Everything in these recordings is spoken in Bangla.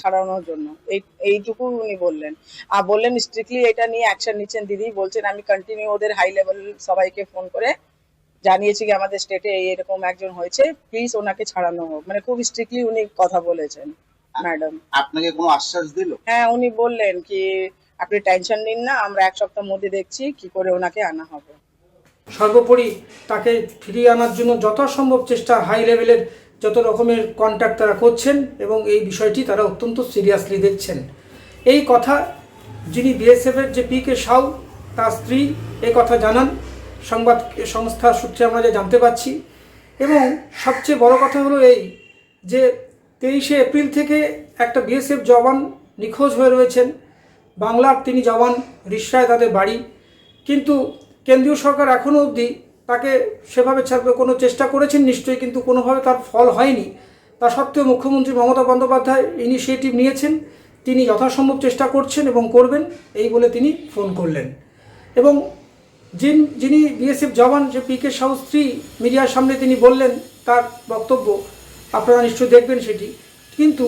ছাড়ানোর জন্য এইটুকু উনি বললেন। আর বললেন স্ট্রিক্টলি এটা নিয়ে অ্যাকশন নিচ্ছেন দিদি। বলছেন আমি কন্টিনিউ ওদের হাই লেভেল সবাইকে ফোন করে জানিয়েছি কি আমাদের স্টেটে এরকম একজন হয়েছে, প্লিজ ওনাকে ছাড়ানো হোক। মানে খুব স্ট্রিক্টলি উনি কথা বলেছেন ম্যাডাম। আপনাকে কোনো আশ্বাস দিল? হ্যাঁ, উনি বললেন কি আপনি টেনশন নিন না, আমরা এক সপ্তাহের মধ্যে দেখছি কি করে ওনাকে আনা হবে। সর্বোপরি তাকে ফিরিয়ে আনার জন্য যথাসম্ভব চেষ্টা হাই লেভেলের যত রকমের কন্ট্যাক্ট তারা করছেন এবং এই বিষয়টি তারা অত্যন্ত সিরিয়াসলি দেখছেন। এই কথা যিনি বিএসএফের যে পি কে সাউ তার স্ত্রী এই কথা জানান সংবাদ সংস্থা সূত্রে আমরা যা জানতে পারছি। এবং সবচেয়ে বড় কথা হলো এই যে 23শে এপ্রিল থেকে একটা বিএসএফ জওয়ান নিখোঁজ হয়ে রয়েছেন। বাংলার তিনি জওয়ান, রিসরায় তাদের বাড়ি, কিন্তু কেন্দ্রীয় সরকার এখনও অবধি তাকে সেভাবে কোনো চেষ্টা করেছেন নিশ্চয়ই, কিন্তু কোনোভাবে তার ফল হয়নি। তা সত্ত্বেও মুখ্যমন্ত্রী মমতা বন্দ্যোপাধ্যায় ইনিশিয়েটিভ নিয়েছেন, তিনি যথাসম্ভব চেষ্টা করছেন এবং করবেন এই বলে তিনি ফোন করলেন। এবং যিনি বিএসএফ জওয়ান যে পি কে সাউ স্ত্রী মিডিয়ার সামনে তিনি বললেন তার বক্তব্য, আপনারা নিশ্চয়ই দেখবেন সেটি। কিন্তু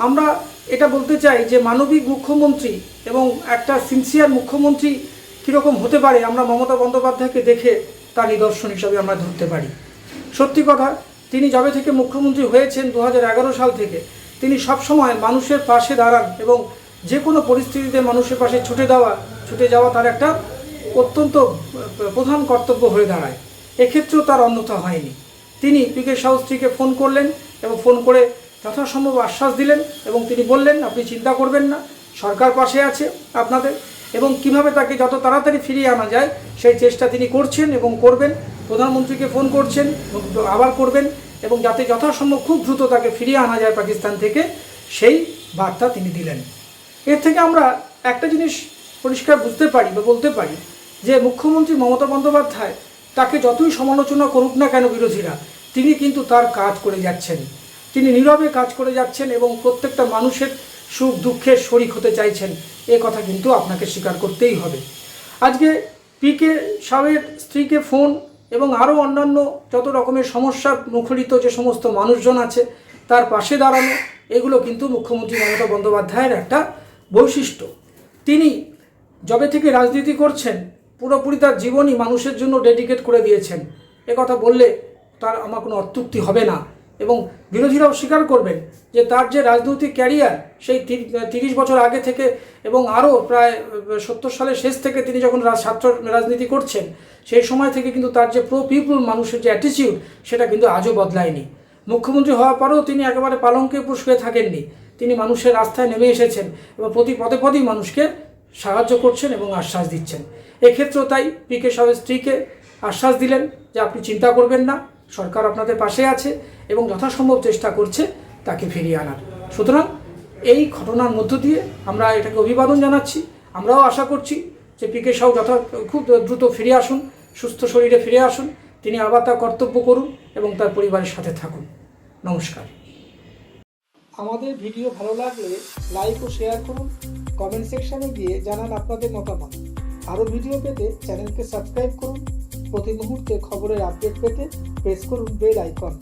আমরা এটা বলতে চাই যে মানবিক মুখ্যমন্ত্রী এবং একটা সিনসিয়ার মুখ্যমন্ত্রী কীরকম হতে পারে আমরা মমতা বন্দ্যোপাধ্যায়কে দেখে তার নিদর্শন হিসাবে আমরা ধরতে পারি। সত্যি কথা, তিনি যবে থেকে মুখ্যমন্ত্রী হয়েছেন 2011 সাল থেকে তিনি সবসময় মানুষের পাশে দাঁড়ান এবং যে কোনো পরিস্থিতিতে মানুষের পাশে ছুটে যাওয়া তার একটা অত্যন্ত প্রধান কর্তব্য হয়ে দাঁড়ায়। এক্ষেত্রেও তার অন্যথা হয়নি। তিনি পি কে সাউ স্ত্রীকে ফোন করলেন এবং ফোন করে যথাসম্ভব আশ্বাস দিলেন এবং তিনি বললেন আপনি চিন্তা করবেন না, সরকার পাশে আছে আপনাদের, এবং কিভাবে তাকে যত তাড়াতাড়ি ফিরিয়ে আনা যায় সেই চেষ্টা তিনি করছেন এবং করবেন। প্রধানমন্ত্রীকে ফোন করছেন, আবার করবেন, এবং যাতে যথাসম্ভব খুব দ্রুত তাকে ফিরিয়ে আনা যায় পাকিস্তান থেকে সেই বার্তা তিনি দিলেন। এর থেকে আমরা একটা জিনিস পরিষ্কার বুঝতে পারি বা বলতে পারি যে মুখ্যমন্ত্রী মমতা বন্দ্যোপাধ্যায় তাকে যতই সমালোচনা করুক না কেন বিরোধীরা, তিনি কিন্তু তার কাজ করে যাচ্ছেন, তিনি নীরবে কাজ করে যাচ্ছেন এবং প্রত্যেকটা মানুষের সুখ দুঃখের শরিক হতে চাইছেন। এ কথা কিন্তু আপনাকে স্বীকার করতেই হবে। আজকে পি কে সাউয়ের স্ত্রীকে ফোন এবং আরও অন্যান্য যত রকমের সমস্যা মুখরিত যে সমস্ত মানুষজন আছে তার পাশে দাঁড়ানো, এগুলো কিন্তু মুখ্যমন্ত্রী মমতা বন্দ্যোপাধ্যায়ের একটা বৈশিষ্ট্য। তিনি যবে থেকে রাজনীতি করছেন পুরোপুরি তার জীবনই মানুষের জন্য ডেডিকেট করে দিয়েছেন। এ কথা বললে তার আমার কোনো অত্যুক্তি হবে না, এবং বিরোধীরাও স্বীকার করবেন যে তার যে রাজনৈতিক ক্যারিয়ার সেই 30 বছর আগে থেকে এবং আরও প্রায় 70 সালের শেষ থেকে তিনি যখন ছাত্র রাজনীতি করছেন সেই সময় থেকে কিন্তু তার যে প্রো পিপুল মানুষের যে অ্যাটিটিউড সেটা কিন্তু আজও বদলায়নি। মুখ্যমন্ত্রী হওয়ার পরেও তিনি একেবারে পালঙ্কে উপর শুয়ে থাকেননি, তিনি মানুষের রাস্তায় নেমে এসেছেন এবং প্রতি পদে পদেই মানুষকে সাহায্য করছেন এবং আশ্বাস দিচ্ছেন। এক্ষেত্রেও তাই পি কে সাউয়ের স্ত্রীকে আশ্বাস দিলেন যে আপনি চিন্তা করবেন না, সরকার আপনাদের পাশে আছে এবং যথাসম্ভব চেষ্টা করছে তাকে ফিরিয়ে আনার। সুতরাং এই ঘটনার মধ্য দিয়ে আমরা এটাকে অভিবাদন জানাচ্ছি। আমরাও আশা করছি যে পি কে সাউ খুব দ্রুত ফিরে আসুন, সুস্থ শরীরে ফিরে আসুন, তিনি আবার তার কর্তব্য করুন এবং তার পরিবারের সাথে থাকুন। নমস্কার। আমাদের ভিডিও ভালো লাগলে লাইক ও শেয়ার করুন, কমেন্ট সেকশনে গিয়ে জানান আপনাদের মতামত। আরও ভিডিও পেতে চ্যানেলকে সাবস্ক্রাইব করুন। প্রতি মুহূর্তে খবরের আপডেট পেতে প্রেস করুন বেল আইকন।